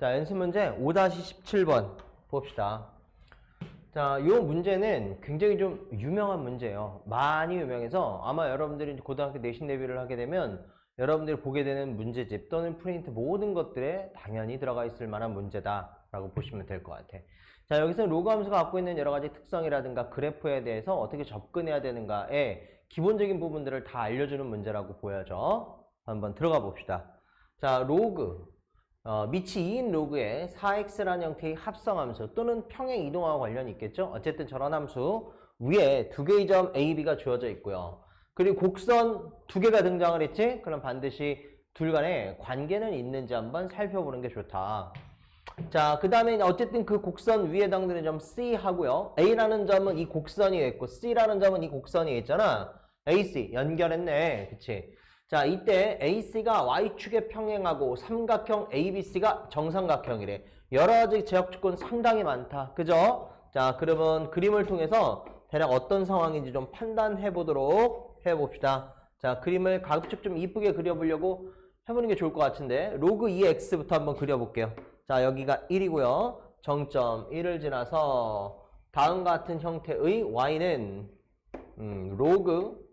자, 연습 문제 5-17번 봅시다. 자, 이 문제는 굉장히 좀 유명한 문제예요. 많이 유명해서 아마 여러분들이 고등학교 내신 대비를 하게 되면 여러분들이 보게 되는 문제집 또는 프린트 모든 것들에 당연히 들어가 있을 만한 문제다라고 보시면 될 것 같아. 자, 여기서 로그 함수가 갖고 있는 여러 가지 특성이라든가 그래프에 대해서 어떻게 접근해야 되는가의 기본적인 부분들을 다 알려주는 문제라고 보여져. 한번 들어가 봅시다. 자, 로그. 밑이 2인 로그의 4x라는 형태의 합성함수 또는 평행 이동하고 관련이 있겠죠. 어쨌든 저런 함수 위에 두 개의 점 A, B가 주어져 있고요. 그리고 곡선 두 개가 등장을 했지? 그럼 반드시 둘 간에 관계는 있는지 한번 살펴보는 게 좋다. 자, 그 다음에 어쨌든 그 곡선 위에 해당되는 점 C 하고요. A라는 점은 이 곡선이 있고 C라는 점은 이 곡선이 있잖아. AC 연결했네. 그치? 자, 이때 AC가 Y축에 평행하고 삼각형 ABC가 정삼각형이래. 여러 가지 제약 조건 상당히 많다. 그죠? 자, 그러면 그림을 통해서 대략 어떤 상황인지 좀 판단해 보도록 해봅시다. 자, 그림을 가급적 좀 이쁘게 그려보려고 해보는 게 좋을 것 같은데 로그 2x부터 한번 그려볼게요. 자, 여기가 1이고요. 정점 1을 지나서 다음과 같은 형태의 y는 로그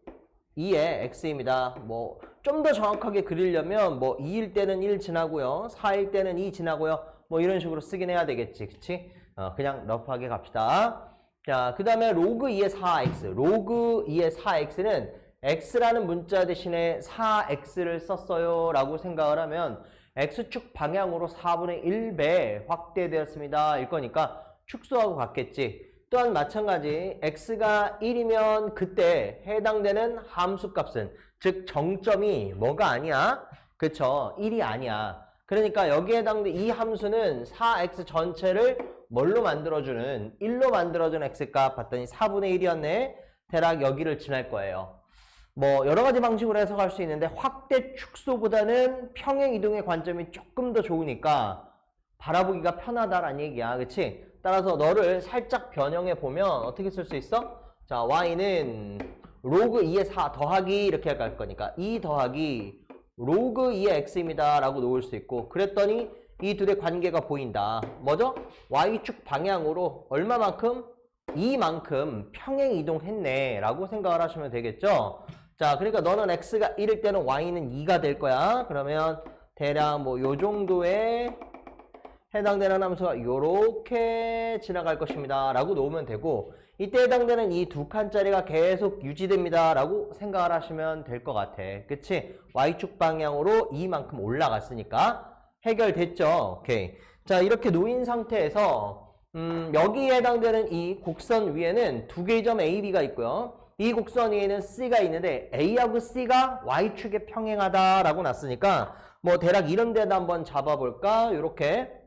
2의 x입니다. 뭐 좀 더 정확하게 그리려면 뭐 2일 때는 1 지나고요. 4일 때는 2 지나고요. 뭐 이런 식으로 쓰긴 해야 되겠지. 그치? 그냥 러프하게 갑시다. 자, 그 다음에 로그 2의 4x. 로그 2의 4x는 x라는 문자 대신에 4x를 썼어요. 라고 생각을 하면 x축 방향으로 4분의 1배 확대되었습니다. 일 거니까 축소하고 같겠지. 또한 마찬가지 x가 1이면 그때 해당되는 함수값은 즉 정점이 뭐가 아니야? 그쵸? 1이 아니야. 그러니까 여기에 해당되는 이 함수는 4x 전체를 뭘로 만들어주는 1로 만들어주는 x값 봤더니 4분의 1이었네. 대략 여기를 지날 거예요. 뭐 여러 가지 방식으로 해석할 수 있는데 확대 축소보다는 평행 이동의 관점이 조금 더 좋으니까 바라보기가 편하다라는 얘기야. 그치? 따라서 너를 살짝 변형해 보면 어떻게 쓸 수 있어? 자, y는 로그 2의 4 더하기 이렇게 갈 거니까 2 더하기 로그 2의 x입니다 라고 놓을 수 있고 그랬더니 이 둘의 관계가 보인다. 뭐죠? y축 방향으로 얼마만큼? 이만큼 평행 이동했네 라고 생각을 하시면 되겠죠? 자, 그러니까 너는 x가 1일 때는 y는 2가 될 거야. 그러면 대략 뭐 요 정도의 해당되는 함수가 요렇게 지나갈 것입니다 라고 놓으면 되고 이때 해당되는 이 두 칸짜리가 계속 유지됩니다 라고 생각을 하시면 될 것 같아. 그치? y축 방향으로 이만큼 올라갔으니까 해결됐죠. 오케이. 자, 이렇게 놓인 상태에서 여기에 해당되는 이 곡선 위에는 두 개의 점 A, B가 있고요. 이 곡선 위에는 C가 있는데 A하고 C가 Y축에 평행하다라고 놨으니까 뭐 대략 이런 데다 한번 잡아볼까? 요렇게.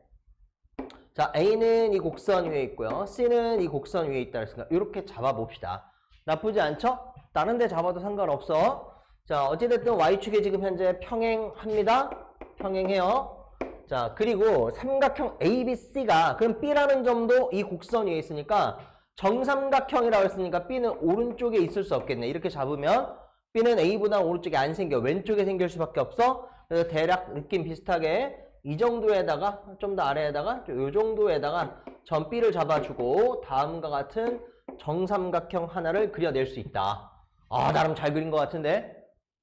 자, A는 이 곡선 위에 있고요. C는 이 곡선 위에 있다 했으니까 이렇게 잡아봅시다. 나쁘지 않죠? 다른 데 잡아도 상관없어. 자, 어찌됐든 Y축에 지금 현재 평행합니다. 평행해요. 자, 그리고 삼각형 ABC가 그럼 B라는 점도 이 곡선 위에 있으니까 정삼각형이라고 했으니까 B는 오른쪽에 있을 수 없겠네. 이렇게 잡으면 B는 A보다 오른쪽에 안 생겨. 왼쪽에 생길 수밖에 없어. 그래서 대략 느낌 비슷하게 이 정도에다가 좀 더 아래에다가 이 정도에다가 점 B를 잡아주고 다음과 같은 정삼각형 하나를 그려낼 수 있다. 아, 나름 잘 그린 것 같은데?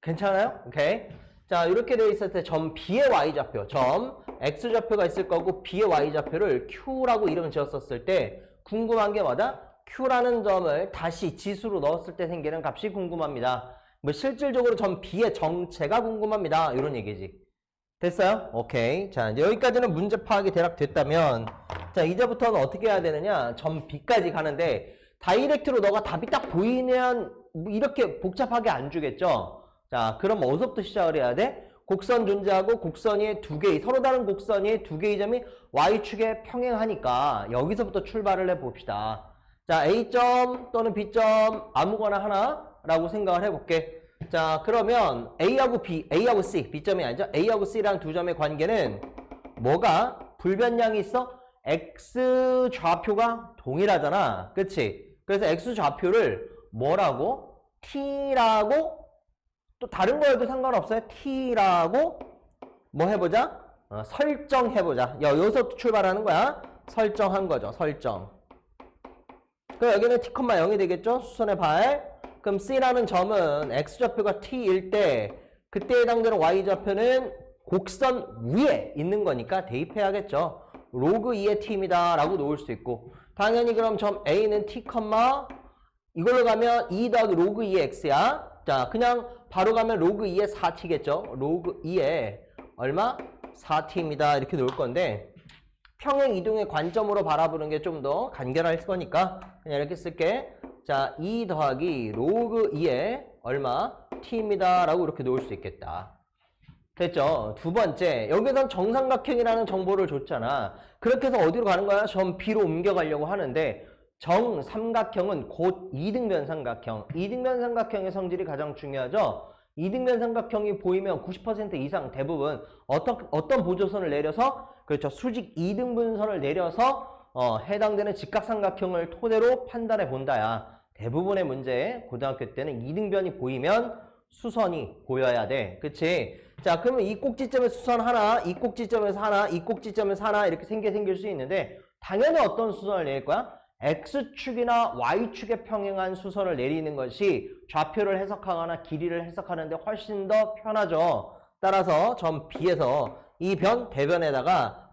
괜찮아요? 오케이. 자, 이렇게 되어 있을 때 점 B의 Y좌표, 점 X좌표가 있을 거고 B의 Y좌표를 Q라고 이름 지었었을 때 궁금한 게 뭐다? Q라는 점을 다시 지수로 넣었을 때 생기는 값이 궁금합니다. 뭐 실질적으로 점 B의 정체가 궁금합니다. 이런 얘기지. 됐어요? 오케이. 자, 이제 여기까지는 문제 파악이 대략 됐다면 자, 이제부터는 어떻게 해야 되느냐? 점 B까지 가는데 다이렉트로 너가 답이 딱 보이면 이렇게 복잡하게 안 주겠죠? 자, 그럼 어디서부터 시작을 해야 돼? 곡선 존재하고 곡선 위에 두 개의 서로 다른 곡선 위에 두 개의 점이 Y축에 평행하니까 여기서부터 출발을 해봅시다. 자, A점 또는 B점 아무거나 하나라고 생각을 해볼게. 자, 그러면 A하고 B, A하고 C, B점이 아니죠? A하고 C라는 두 점의 관계는 뭐가? 불변량이 있어? X 좌표가 동일하잖아. 그치? 그래서 X 좌표를 뭐라고? T라고 또 다른 거여도 상관없어요. T라고 뭐 해보자? 설정해보자. 여기서 출발하는 거야. 설정한 거죠. 설정. 그럼 여기는 t, 0이 되겠죠? 수선의 발. 그럼 C라는 점은 X좌표가 T일 때 그때 해당되는 Y좌표는 곡선 위에 있는 거니까 대입해야겠죠. 로그 2의 T입니다. 라고 놓을 수 있고 당연히 그럼 점 A는 T, 이걸로 가면 2 더하기 로그 2의 X야. 자, 그냥 바로 가면 로그 2의 4T겠죠. 로그 2의 얼마? 4T입니다. 이렇게 놓을 건데 평행 이동의 관점으로 바라보는 게 좀 더 간결할 거니까 그냥 이렇게 쓸게. 자, 2 더하기 로그 2의 얼마? T입니다. 라고 이렇게 놓을 수 있겠다. 됐죠? 두 번째, 여기선 정삼각형이라는 정보를 줬잖아. 그렇게 해서 어디로 가는 거야? 점 B로 옮겨가려고 하는데 정삼각형은 곧 이등변 삼각형. 이등변 삼각형의 성질이 가장 중요하죠? 이등변 삼각형이 보이면 90% 이상 대부분 어떤 보조선을 내려서 그렇죠. 수직 이등분선을 내려서 해당되는 직각삼각형을 토대로 판단해 본다야. 대부분의 문제 고등학교 때는 이등변이 보이면 수선이 보여야 돼. 그치? 자, 그러면 이 꼭지점에서 수선 하나, 이 꼭지점에서 하나, 이 꼭지점에서 하나 이렇게 생길 수 있는데 당연히 어떤 수선을 내릴 거야? X축이나 Y축에 평행한 수선을 내리는 것이 좌표를 해석하거나 길이를 해석하는데 훨씬 더 편하죠. 따라서 점 B에서 이 변, 대변에다가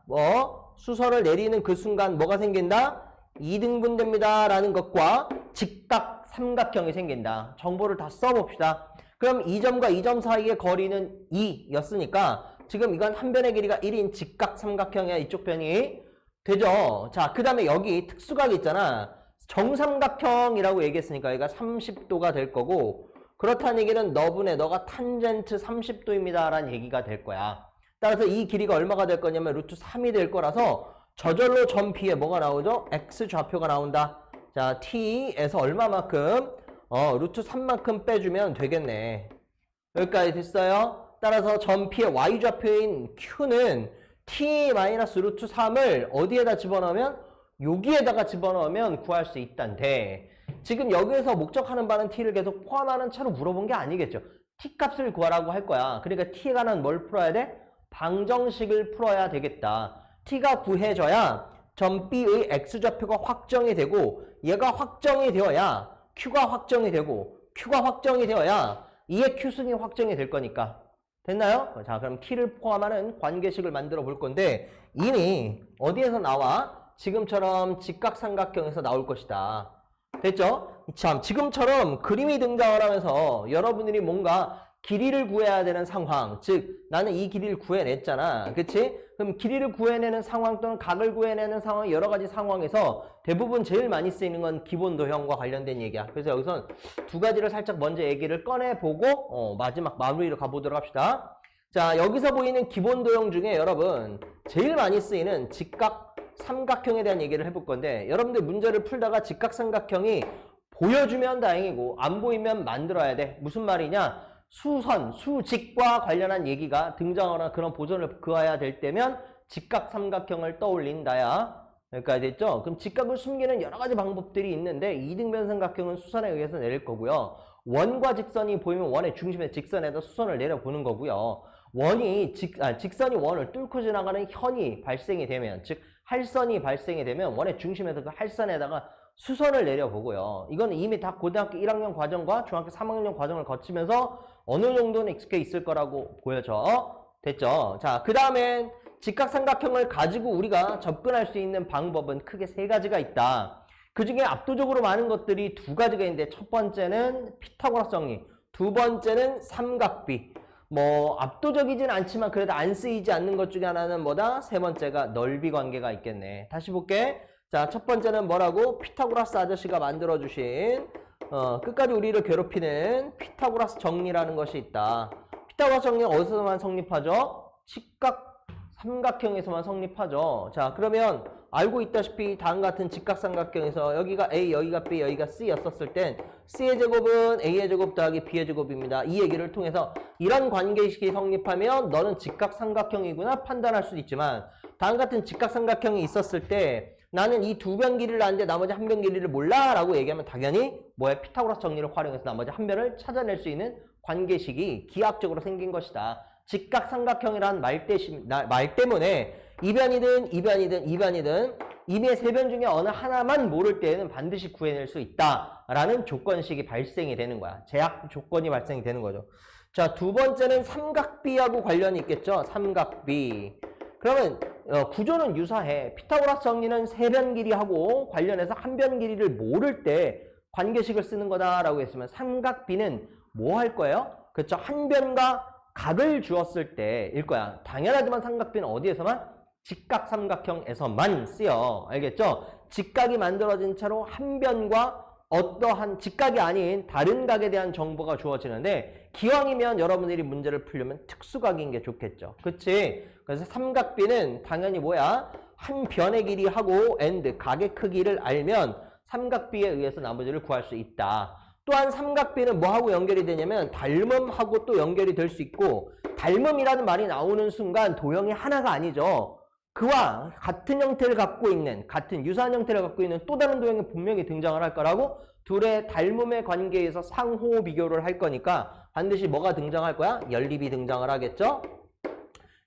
수선을 내리는 그 순간 뭐가 생긴다? 이등분됩니다. 라는 것과 직각 삼각형이 생긴다. 정보를 다 써봅시다. 그럼 이 점과 이 점 사이의 거리는 2였으니까 지금 이건 한 변의 길이가 1인 직각 삼각형이야. 이쪽 변이. 되죠? 자, 그 다음에 여기 특수각이 있잖아. 정삼각형이라고 얘기했으니까 여기가 30도가 될 거고 그렇다는 얘기는 너가 탄젠트 30도입니다. 라는 얘기가 될 거야. 따라서 이 길이가 얼마가 될 거냐면 루트 3이 될 거라서 저절로 점 B에 뭐가 나오죠? X좌표가 나온다. 자, T에서 얼마만큼? 루트 3만큼 빼주면 되겠네. 여기까지 됐어요? 따라서 점 P의 Y좌표인 Q는 T-루트 3을 어디에다 집어넣으면? 여기에다가 집어넣으면 구할 수 있단데 지금 여기에서 목적하는 바는 T를 계속 포함하는 채로 물어본 게 아니겠죠. T 값을 구하라고 할 거야. 그러니까 T에 관한 뭘 풀어야 돼? 방정식을 풀어야 되겠다. T가 구해져야 점 B의 X좌표가 확정이 되고 얘가 확정이 되어야 Q가 확정이 되고 Q가 확정이 되어야 이의 Q승이 확정이 될 거니까. 됐나요? 자, 그럼 T를 포함하는 관계식을 만들어 볼 건데 이미 어디에서 나와? 지금처럼 직각삼각형에서 나올 것이다. 됐죠? 참, 지금처럼 그림이 등장을 하면서 여러분들이 뭔가 길이를 구해야 되는 상황, 즉 나는 이 길이를 구해냈잖아. 그치? 그럼 길이를 구해내는 상황 또는 각을 구해내는 상황, 여러 가지 상황에서 대부분 제일 많이 쓰이는 건 기본도형과 관련된 얘기야. 그래서 여기선 두 가지를 살짝 먼저 얘기를 꺼내보고 마지막 마무리로 가보도록 합시다. 자, 여기서 보이는 기본도형 중에 여러분 제일 많이 쓰이는 직각 삼각형에 대한 얘기를 해볼 건데 여러분들 문제를 풀다가 직각삼각형이 보여주면 다행이고 안 보이면 만들어야 돼. 무슨 말이냐? 수선, 수직과 관련한 얘기가 등장하거나 그런 보존을 그어야 될 때면 직각삼각형을 떠올린다야. 여기까지 됐죠? 그럼 직각을 숨기는 여러 가지 방법들이 있는데 이등변 삼각형은 수선에 의해서 내릴 거고요. 원과 직선이 보이면 원의 중심에 직선에다 수선을 내려보는 거고요. 직선이 원을 뚫고 지나가는 현이 발생이 되면, 즉 할선이 발생이 되면 원의 중심에서 그 할선에다가 수선을 내려보고요. 이건 이미 다 고등학교 1학년 과정과 중학교 3학년 과정을 거치면서 어느 정도는 익숙해 있을 거라고 보여져. 됐죠? 자, 그 다음엔 직각삼각형을 가지고 우리가 접근할 수 있는 방법은 크게 세 가지가 있다. 그 중에 압도적으로 많은 것들이 두 가지가 있는데 첫 번째는 피타고라스 정리, 두 번째는 삼각비. 압도적이진 않지만 그래도 안 쓰이지 않는 것 중에 하나는 뭐다? 세 번째가 넓이 관계가 있겠네. 다시 볼게. 자, 첫 번째는 뭐라고? 피타고라스 아저씨가 만들어주신 끝까지 우리를 괴롭히는 피타고라스 정리라는 것이 있다. 피타고라스 정리는 어디서만 성립하죠? 직각 삼각형에서만 성립하죠. 자, 그러면 알고 있다시피 다음 같은 직각삼각형에서 여기가 A, 여기가 B, 여기가 C였었을 땐 C의 제곱은 A의 제곱 더하기 B의 제곱입니다. 이 얘기를 통해서 이런 관계식이 성립하면 너는 직각삼각형이구나 판단할 수도 있지만 다음 같은 직각삼각형이 있었을 때 나는 이 두 변 길이를 아는데 나머지 한 변 길이를 몰라 라고 얘기하면 당연히 피타고라스 정리를 활용해서 나머지 한 변을 찾아낼 수 있는 관계식이 기하학적으로 생긴 것이다. 직각삼각형이란 말 때문에 이변이든 이미의 세 변 중에 어느 하나만 모를 때에는 반드시 구해낼 수 있다라는 조건식이 발생이 되는 거야. 제약 조건이 발생이 되는 거죠. 자, 두 번째는 삼각비하고 관련이 있겠죠. 삼각비. 그러면 구조는 유사해. 피타고라스 정리는 세 변 길이하고 관련해서 한 변 길이를 모를 때 관계식을 쓰는 거다라고 했으면 삼각비는 뭐 할 거예요? 그렇죠. 한 변과 각을 주었을 때일 거야. 당연하지만 삼각비는 어디에서만? 직각삼각형에서만 쓰여. 알겠죠? 직각이 만들어진 채로 한 변과 어떠한 직각이 아닌 다른 각에 대한 정보가 주어지는데 기왕이면 여러분들이 문제를 풀려면 특수각인 게 좋겠죠. 그치? 그래서 삼각비는 당연히 뭐야? 한 변의 길이하고 각의 크기를 알면 삼각비에 의해서 나머지를 구할 수 있다. 또한 삼각비는 뭐하고 연결이 되냐면 닮음하고 또 연결이 될 수 있고 닮음이라는 말이 나오는 순간 도형이 하나가 아니죠. 그와 같은 형태를 갖고 있는 유사한 형태를 갖고 있는 또 다른 도형이 분명히 등장을 할 거라고 둘의 닮음의 관계에서 상호 비교를 할 거니까 반드시 뭐가 등장할 거야? 연립이 등장을 하겠죠?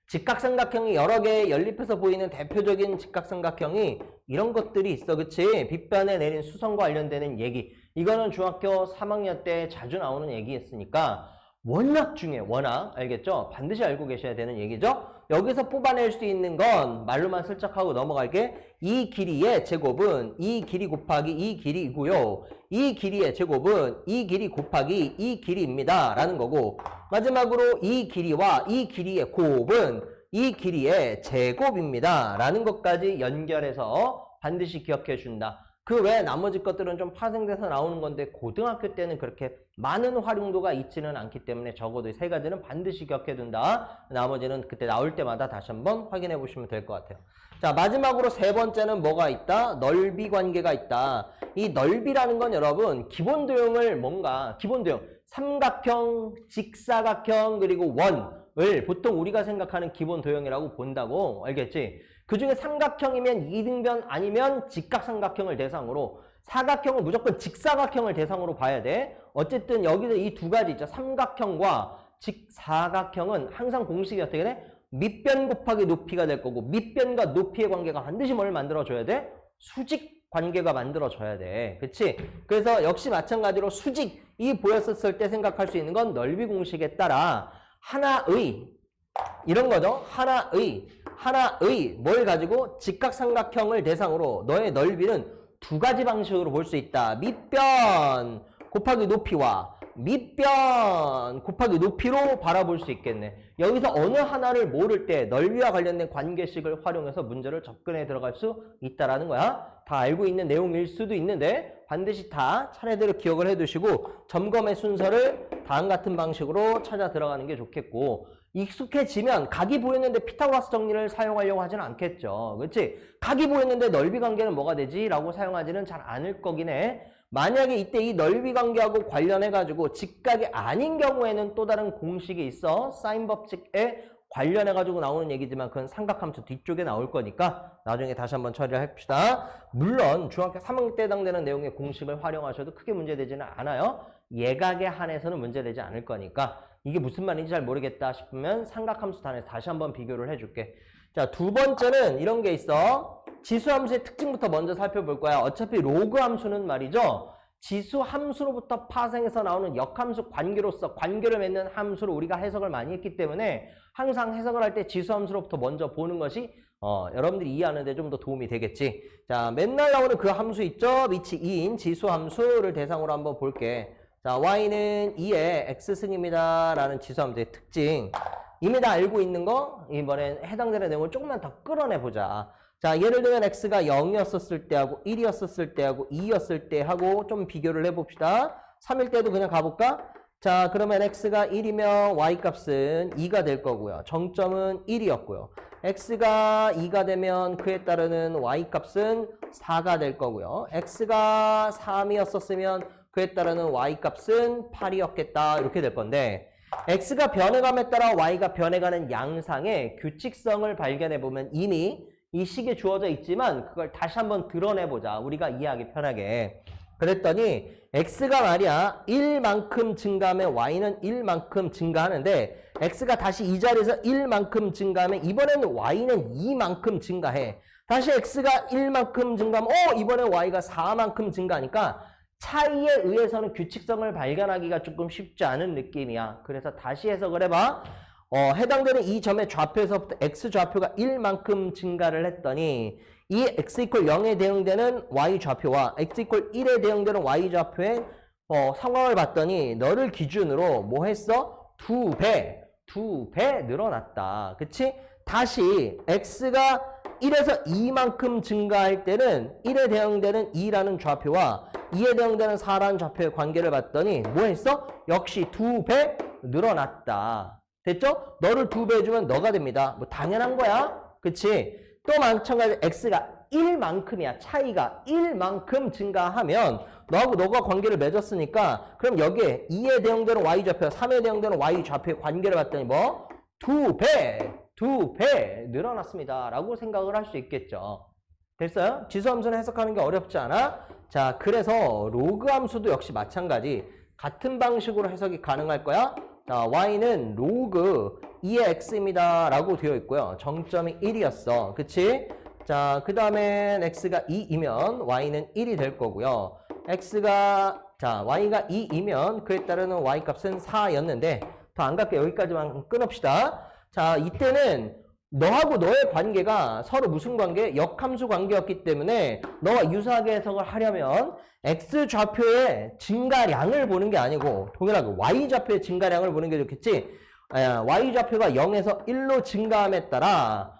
직각삼각형이 여러 개 연립해서 보이는 대표적인 직각삼각형이 이런 것들이 있어. 그치? 빗변에 내린 수성과 관련되는 얘기. 이거는 중학교 3학년 때 자주 나오는 얘기였으니까 워낙 중요해. 워낙. 알겠죠? 반드시 알고 계셔야 되는 얘기죠? 여기서 뽑아낼 수 있는 건 말로만 슬쩍 하고 넘어갈게. 이 길이의 제곱은 이 길이 곱하기 이 길이고요. 이 길이의 제곱은 이 길이 곱하기 이 길이입니다. 라는 거고 마지막으로 이 길이와 이 길이의 곱은 이 길이의 제곱입니다. 라는 것까지 연결해서 반드시 기억해 준다. 그 외에 나머지 것들은 좀 파생돼서 나오는 건데 고등학교 때는 그렇게 많은 활용도가 있지는 않기 때문에 적어도 이 세 가지는 반드시 기억해 둔다. 나머지는 그때 나올 때마다 다시 한번 확인해 보시면 될 것 같아요. 자, 마지막으로 세 번째는 뭐가 있다? 넓이 관계가 있다. 이 넓이라는 건 여러분 기본 도형을 기본 도형 삼각형, 직사각형 그리고 원을 보통 우리가 생각하는 기본 도형이라고 본다고. 알겠지? 그 중에 삼각형이면 이등변 아니면 직각삼각형을 대상으로 사각형은 무조건 직사각형을 대상으로 봐야 돼. 어쨌든 여기서 이 두 가지 있죠. 삼각형과 직사각형은 항상 공식이 어떻게 돼? 밑변 곱하기 높이가 될 거고 밑변과 높이의 관계가 반드시 뭘 만들어줘야 돼? 수직 관계가 만들어져야 돼. 그치? 그래서 역시 마찬가지로 수직이 보였었을 때 생각할 수 있는 건 넓이 공식에 따라 하나의 이런 거죠. 하나의 뭘 가지고 직각삼각형을 대상으로 너의 넓이는 두 가지 방식으로 볼 수 있다. 밑변 곱하기 높이와 밑변 곱하기 높이로 바라볼 수 있겠네. 여기서 어느 하나를 모를 때 넓이와 관련된 관계식을 활용해서 문제를 접근해 들어갈 수 있다라는 거야. 다 알고 있는 내용일 수도 있는데 반드시 다 차례대로 기억을 해두시고 점검의 순서를 다음 같은 방식으로 찾아 들어가는 게 좋겠고 익숙해지면 각이 보였는데 피타고라스 정리를 사용하려고 하지는 않겠죠. 그렇지? 각이 보였는데 넓이 관계는 뭐가 되지? 라고 사용하지는 잘 않을 거긴 해. 만약에 이때 이 넓이 관계하고 관련해가지고 직각이 아닌 경우에는 또 다른 공식이 있어. 사인 법칙에 관련해가지고 나오는 얘기지만 그건 삼각함수 뒤쪽에 나올 거니까 나중에 다시 한번 처리를 합시다. 물론 중학교 3학년 때 해당되는 내용의 공식을 활용하셔도 크게 문제되지는 않아요. 예각에 한해서는 문제되지 않을 거니까 이게 무슨 말인지 잘 모르겠다 싶으면 삼각함수 단에서 다시 한번 비교를 해줄게. 자, 두 번째는 이런 게 있어. 지수함수의 특징부터 먼저 살펴볼 거야. 어차피 로그 함수는 말이죠. 지수함수로부터 파생해서 나오는 역함수 관계로서 관계를 맺는 함수로 우리가 해석을 많이 했기 때문에 항상 해석을 할 때 지수함수로부터 먼저 보는 것이 여러분들이 이해하는 데 좀 더 도움이 되겠지. 자, 맨날 나오는 그 함수 있죠? 밑이 2인 지수함수를 대상으로 한번 볼게. 자, y는 2의 x승입니다. 라는 지수함수의 특징. 이미 다 알고 있는 거 이번엔 해당되는 내용을 조금만 더 끌어내보자. 자, 예를 들면 x가 0이었을 때하고 1이었을 때하고 2였을 때하고 좀 비교를 해봅시다. 3일 때도 그냥 가볼까? 자, 그러면 x가 1이면 y값은 2가 될 거고요. 정점은 1이었고요. x가 2가 되면 그에 따르는 y값은 4가 될 거고요. x가 3이었었으면 그에 따르는 y값은 8이었겠다. 이렇게 될 건데 x가 변해감에 따라 y가 변해가는 양상의 규칙성을 발견해보면 이미 이 식에 주어져 있지만 그걸 다시 한번 드러내보자. 우리가 이해하기 편하게. 그랬더니 x가 말이야 1만큼 증가하면 y는 1만큼 증가하는데 x가 다시 이 자리에서 1만큼 증가하면 이번에는 y는 2만큼 증가해. 다시 x가 1만큼 증가하면 이번에 y가 4만큼 증가하니까 차이에 의해서는 규칙성을 발견하기가 조금 쉽지 않은 느낌이야. 그래서 다시 해석을 해봐. 해당되는 이 점의 좌표에서부터 x 좌표가 1만큼 증가를 했더니 이 x 이퀄 0에 대응되는 y 좌표와 x 이퀄 1에 대응되는 y 좌표의 상황을 봤더니 너를 기준으로 뭐 했어? 두 배 늘어났다. 그치? 다시 x가 1에서 2만큼 증가할 때는 1에 대응되는 2라는 좌표와 2에 대응되는 4라는 좌표의 관계를 봤더니 뭐 했어? 역시 두 배 늘어났다. 됐죠? 너를 두 배 해주면 너가 됩니다. 뭐 당연한 거야. 그치? 또 마찬가지로 x가 1만큼이야. 차이가 1만큼 증가하면 너하고 너가 관계를 맺었으니까 그럼 여기에 2에 대응되는 y좌표, 3에 대응되는 y좌표의 관계를 봤더니 뭐? 두 배 늘어났습니다. 라고 생각을 할 수 있겠죠. 됐어요? 지수함수는 해석하는 게 어렵지 않아? 자, 그래서 로그 함수도 역시 마찬가지. 같은 방식으로 해석이 가능할 거야. 자, y는 로그 2의 x입니다. 라고 되어 있고요. 정점이 1이었어. 그치? 자, 그 다음엔 x가 2이면 y는 1이 될 거고요. y가 2이면 그에 따르는 y 값은 4였는데 더 안 갈게. 여기까지만 끊읍시다. 자, 이때는 너하고 너의 관계가 서로 무슨 관계? 역함수 관계였기 때문에 너와 유사하게 해석을 하려면 x좌표의 증가량을 보는 게 아니고 동일하게 y좌표의 증가량을 보는 게 좋겠지. y좌표가 0에서 1로 증가함에 따라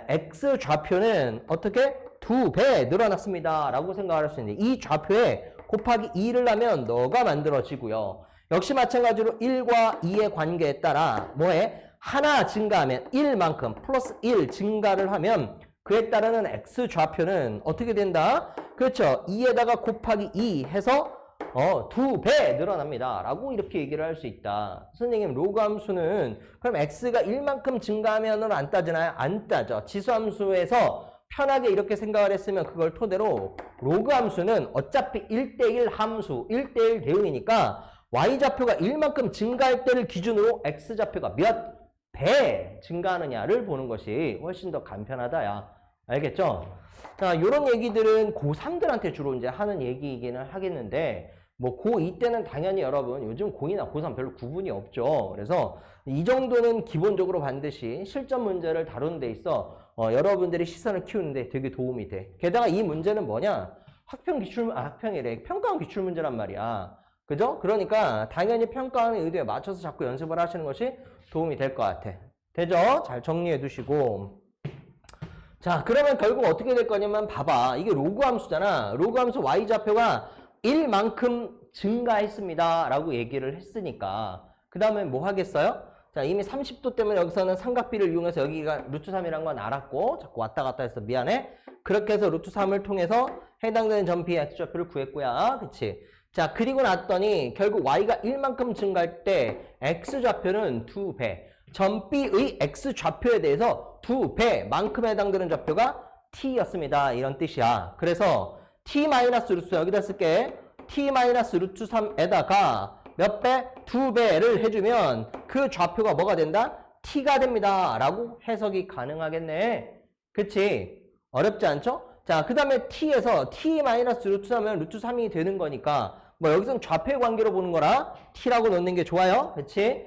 x좌표는 어떻게? 두 배 늘어났습니다. 라고 생각할 수 있는데 이 좌표에 곱하기 2를 하면 너가 만들어지고요. 역시 마찬가지로 1과 2의 관계에 따라 뭐해? 하나 증가하면 1만큼 플러스 1 증가를 하면 그에 따르는 x좌표는 어떻게 된다? 그렇죠. 2에다가 곱하기 2 해서 두 배 늘어납니다. 라고 이렇게 얘기를 할 수 있다. 선생님, 로그 함수는 그럼 x가 1만큼 증가하면은 안 따지나요? 안 따져. 지수함수에서 편하게 이렇게 생각을 했으면 그걸 토대로 로그 함수는 어차피 1대1 함수, 1대1 대응이니까 y좌표가 1만큼 증가할 때를 기준으로 x좌표가 몇 배 증가하느냐를 보는 것이 훨씬 더 간편하다야. 알겠죠? 자, 요런 얘기들은 고3들한테 주로 이제 하는 얘기이기는 하겠는데, 뭐 고2 때는 당연히 여러분 요즘 고2나 고3 별로 구분이 없죠. 그래서 이 정도는 기본적으로 반드시 실전 문제를 다루는 데 있어 여러분들이 시선을 키우는데 되게 도움이 돼. 게다가 이 문제는 뭐냐? 학평이래. 평가원 기출 문제란 말이야. 그죠? 그러니까 당연히 평가하는 의도에 맞춰서 자꾸 연습을 하시는 것이 도움이 될 것 같아. 되죠? 잘 정리해 두시고. 자, 그러면 결국 어떻게 될 거냐면 봐봐. 이게 로그 함수잖아. 로그 함수 y좌표가 1만큼 증가했습니다. 라고 얘기를 했으니까. 그 다음에 뭐 하겠어요? 자, 이미 30도 때문에 여기서는 삼각비를 이용해서 여기가 루트 3이란 건 알았고 자꾸 왔다 갔다 해서 미안해. 그렇게 해서 루트 3을 통해서 해당되는 점 B의 x좌표를 구했고요. 그치? 자, 그리고 났더니 결국 y가 1만큼 증가할 때 x좌표는 두 배. 점 B의 x좌표에 대해서 두 배만큼 해당되는 좌표가 t였습니다. 이런 뜻이야. 그래서 t-루트 여기다 쓸게. t-루트 3에다가 몇 배? 두 배를 해주면 그 좌표가 뭐가 된다? t가 됩니다. 라고 해석이 가능하겠네. 그치? 어렵지 않죠? 자, 그 다음에 t에서 t-루트 3은 루트 3이 되는 거니까 뭐 여기서는 좌표의 관계로 보는 거라 t라고 넣는 게 좋아요. 그치?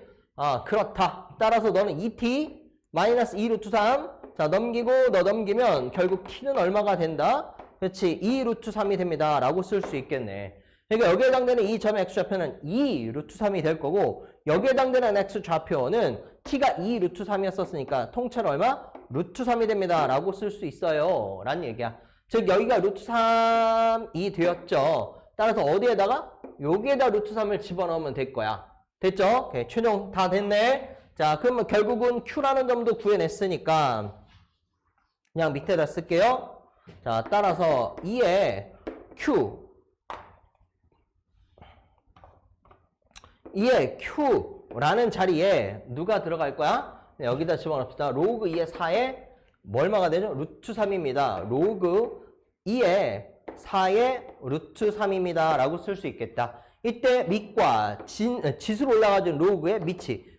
그렇다. 따라서 너는 2t 마이너스 2 루트 3 자, 넘기고 너 넘기면 결국 t는 얼마가 된다? 그렇지. 2 루트 3이 됩니다. 라고 쓸 수 있겠네. 그러니까 여기에 해당되는 이 점의 x좌표는 2 루트 3이 될 거고 여기에 해당되는 x좌표는 t가 2 루트 3이었으니까 통째로 얼마? 루트 3이 됩니다. 라고 쓸 수 있어요. 라는 얘기야. 즉 여기가 루트 3이 되었죠. 따라서 어디에다가? 여기에다 루트 3을 집어넣으면 될 거야. 됐죠? 오케이, 최종 다 됐네. 자, 그러면 결국은 Q라는 점도 구해냈으니까 그냥 밑에다 쓸게요. 자, 따라서 2의 Q라는 자리에 누가 들어갈 거야? 네, 여기다 집어넣읍시다. 로그 2의 4에 뭐 얼마가 되죠? 루트 3입니다. 로그 2의 4의 루트 3입니다. 라고 쓸 수 있겠다. 이때 밑과 지수로 올라가준 로그의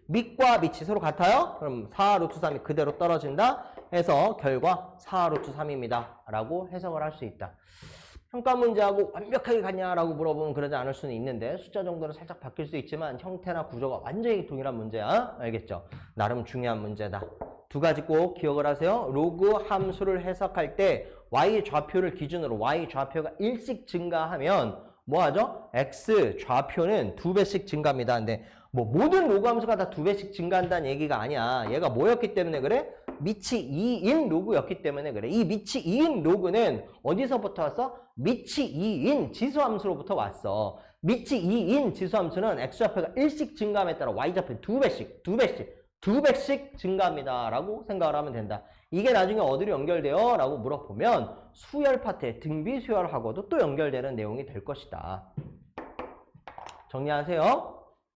밑과 밑이 서로 같아요? 그럼 4 루트 3이 그대로 떨어진다. 해서 결과 4 루트 3입니다. 라고 해석을 할 수 있다. 평가 문제하고 완벽하게 같냐라고 물어보면 그러지 않을 수는 있는데 숫자 정도는 살짝 바뀔 수 있지만 형태나 구조가 완전히 동일한 문제야. 알겠죠? 나름 중요한 문제다. 두 가지 꼭 기억을 하세요. 로그 함수를 해석할 때 y 좌표를 기준으로 y 좌표가 1씩 증가하면 뭐하죠? x 좌표는 2배씩 증가합니다. 근데 뭐 모든 로그 함수가 다 2배씩 증가한다는 얘기가 아니야. 얘가 뭐였기 때문에 그래? 밑이 2인 로그였기 때문에 그래. 이 밑이 2인 로그는 어디서부터 왔어? 밑이 2인 지수함수로부터 왔어. 밑이 2인 지수함수는 x좌표가 1씩 증가함에 따라 y좌표 2배씩 증가합니다. 라고 생각을 하면 된다. 이게 나중에 어디로 연결돼요? 라고 물어보면 수열 파트에 등비 수열하고도 또 연결되는 내용이 될 것이다. 정리하세요.